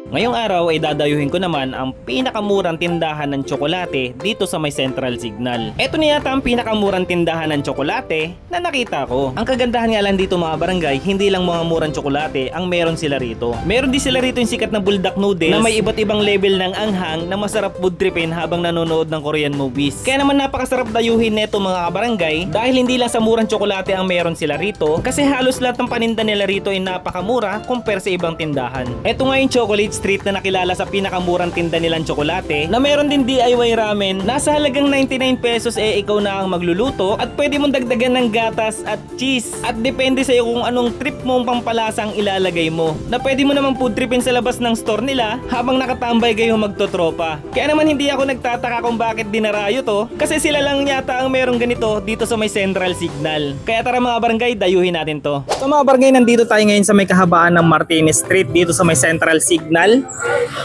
Ngayong araw ay dadayuhin ko naman ang pinakamurang tindahan ng tsokolate dito sa may Central Signal. Ito na yata ang pinakamurang tindahan ng tsokolate na nakita ko. Ang kagandahan nga lang dito mga barangay, hindi lang mga murang tsokolate ang meron sila rito. Meron din sila rito yung sikat na buldak noodles na may iba't ibang level ng anghang na masarap food tripin habang nanonood ng Korean movies. Kaya naman napakasarap dayuhin neto mga barangay dahil hindi lang sa murang tsokolate ang meron sila rito kasi halos lahat ng paninda nila rito ay napakamura compare sa ibang tindahan. Ito nga yung Chocolate Street na nakilala sa pinakamurang tinda nilang tsokolate na meron din DIY ramen. Nasa halagang 99 pesos ikaw na ang magluluto at pwede mong dagdagan ng gatas at cheese at depende sa iyo kung anong trip mong pampalasang ilalagay mo. Na pwede mo naman food tripin sa labas ng store nila habang nakatambay kayo magtotropa. Kaya naman hindi ako nagtataka kung bakit dinarayo to kasi sila lang yata ang merong ganito dito sa may Central Signal. Kaya tara mga barangay, dayuhin natin to. So mga barangay, nandito tayo ngayon sa may kahabaan ng Martinez Street dito sa may Central Signal.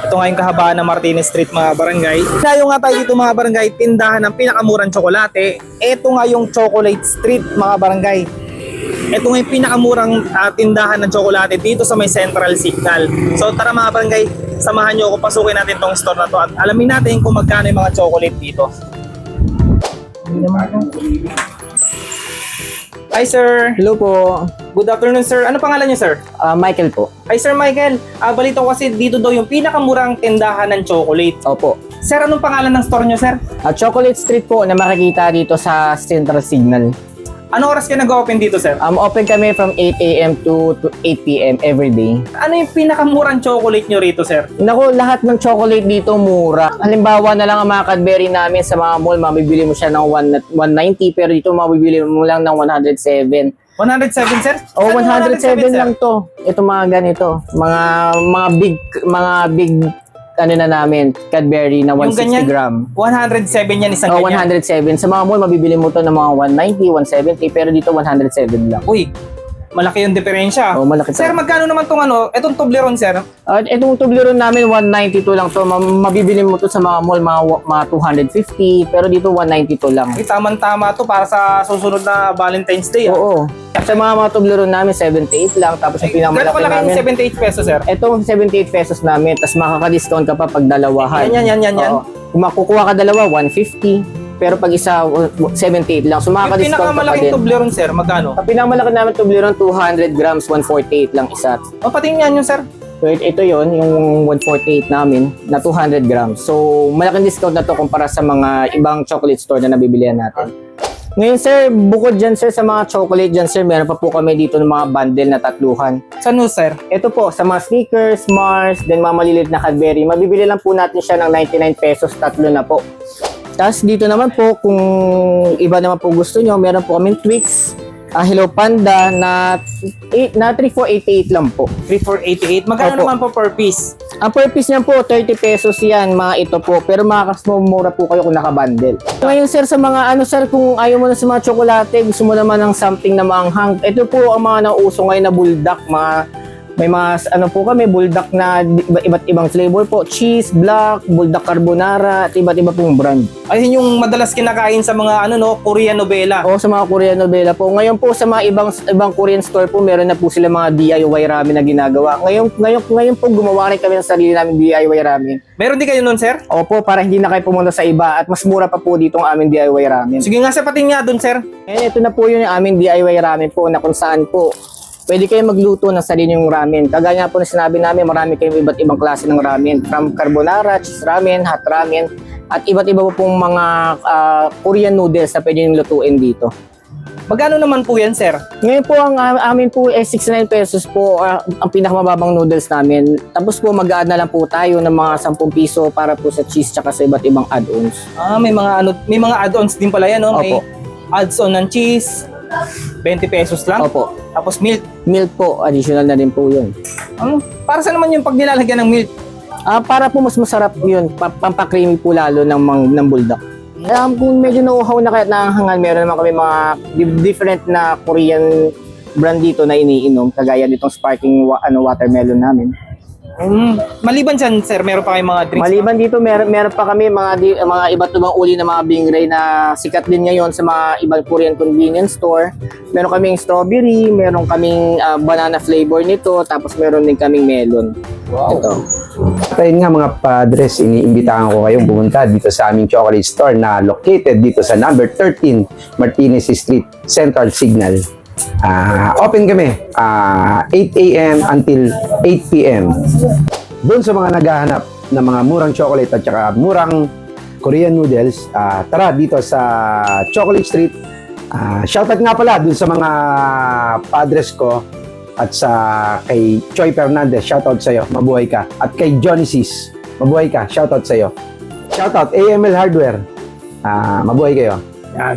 Ito nga yung kahabaan ng Martinez Street mga barangay. Tayo nga tayo dito mga barangay, tindahan ng pinakamurang tsokolate. Ito nga yung Chocolate Street mga barangay. Ito nga yung pinakamurang tindahan ng tsokolate dito sa may Central Signal. So tara mga barangay, samahan nyo ako, pasukin natin tong store na to at alamin natin kung magkano yung mga chocolate dito. Hi sir! Hello po, Good afternoon sir. Ano pangalan niyo sir? Michael po. Hi Sir Michael, balito ko kasi dito daw yung pinakamurang tindahan ng chocolate. Opo. Sir, anong pangalan ng store nyo sir? Chocolate Street po na makikita dito sa Central Signal. Anong oras kayo nag-open dito sir? Open kami from 8 a.m. to 8 p.m. every day. Ano yung pinakamurang chocolate nyo rito sir? Naku, lahat ng chocolate dito mura. Halimbawa na lang ang mga Cadbury namin sa mga mall, mabibili mo siya ng 190 pero dito mabibili mo lang ng 107. 107 sir? Oh, Saan 107 lang to. Ito mga ganito, mga big ano na namin, Cadbury na 160 ganyan? gram. 107 yan isang Oh, ganyan. 107. Sa mga mall, mabibili mo to ng mga 190, 170, pero dito 107 lang. Uy, malaki yung diferensya. Oh, malaki. Sir, magkano naman tong etong Toblerone sir? At itong Toblerone namin, 192 lang to. Mabibili mo to sa mga mall, mga 250, pero dito 192 lang. Ay, tama-tama to para sa susunod na Valentine's Day. Oo. Sa mga Toblerone namin, 78 lang. Tapos yung Gano'n pinakamalaki kalaki yung namin, 78 pesos sir? itong 78 pesos namin. Tapos makaka-discount ka pa pag dalawahan. Yan. Oo. Kung makukuha ka dalawa, 150. Pero pag isa, 78 lang. So Yung makaka-discount ka pa pinakamalaking din. Toblerone sir, magkano? Ang pinakamalaki namin Toblerone, 200 grams, 148 lang isa. O, pati yan yun sir. So ito yon yung 148 namin na 200 grams. So malaking discount na to kumpara sa mga ibang chocolate store na nabibilihan natin. Ngayon sir, bukod dyan sir sa mga chocolate dyan sir, meron pa po kami dito ng mga bundle na tatluhan. Saan mo sir? Ito po, sa mga Snickers, Mars, then mga maliliit na Cadbury, mabibili lang po natin siya ng 99 pesos, tatlo na po. Tapos dito naman po, kung iba naman po gusto nyo, meron po kaming Twix, Hello Panda na 3488 lang po. 3488. Magkano Opo. naman po per piece? Ang per piece niyan po, 30 pesos yan, mga ito po. Pero mura po kayo kung nakabundle. Ngayon sir, sa mga sir, kung ayaw mo na sa mga tsokolate, gusto mo naman ng something na maanghang. Ito po ang mga nauso ngayon na buldak, may mga po kami, buldak na iba't ibang flavor po. Cheese, black, buldak carbonara, at iba't iba pong brand. Ayun yung madalas kinakain sa mga Korean novela. O sa mga Korean novela po. Ngayon po sa mga ibang Korean store po, meron na po sila mga DIY ramen na ginagawa. Ngayon po gumawa rin kami ng sarili namin DIY ramen. Meron din kayo nun, sir? Opo, para hindi na kayo pumunta sa iba at mas mura pa po dito ang aming DIY ramen. Sige nga, sir, pati nga dun, sir. Ito na po yung aming DIY ramen po na kung saan po pwede kayo magluto ng sarili yung ramen. Kagaya po na sinabi namin, marami kayong iba't ibang klase ng ramen. From carbonara, cheese ramen, hot ramen, at iba't iba po pong mga Korean noodles na pwede yung lutuin dito. Magkano naman po yan, sir? Ngayon po ang amin po 69 pesos po ang pinakamababang noodles namin. Tapos po mag-add na lang po tayo ng mga 10 piso para po sa cheese tsaka sa iba't ibang add-ons. May mga add-ons din pala yan, no? May Opo. adds-on ng cheese, 20 pesos lang. Opo. Tapos milk. Milk po, additional na din po yun. Para sa naman yung pag nilalagyan ng milk? Para po mas masarap yun, pampakrimi po lalo ng buldak. Kung medyo nauuhaw na kahit nahangan, meron naman kami mga different na Korean brand dito na iniinom, kagaya nitong sparkling watermelon namin. Maliban dyan, sir, meron pa kayong mga drinks? Maliban dito, meron pa kami mga iba't ibang uli ng mga bingray na sikat din ngayon sa mga ibang Korean convenience store. Meron kaming strawberry, meron kaming banana flavor nito, tapos meron din kaming melon. Wow. Ito. At ayun nga mga padres, iniimbitahan ko kayong pumunta dito sa aming chocolate store na located dito sa number 13 Martinez Street, Central Signal. Open kami 8 a.m. until 8 p.m. Doon sa mga naghahanap ng mga murang chocolate at saka murang Korean noodles, tara dito sa Chocolate Street. Shoutout nga pala doon sa mga padres ko at sa kay Choi Fernandez, shoutout sa'yo, mabuhay ka. At kay Johnny Cis, mabuhay ka, shoutout sa'yo. Shoutout AML Hardware, mabuhay kayo. Yan.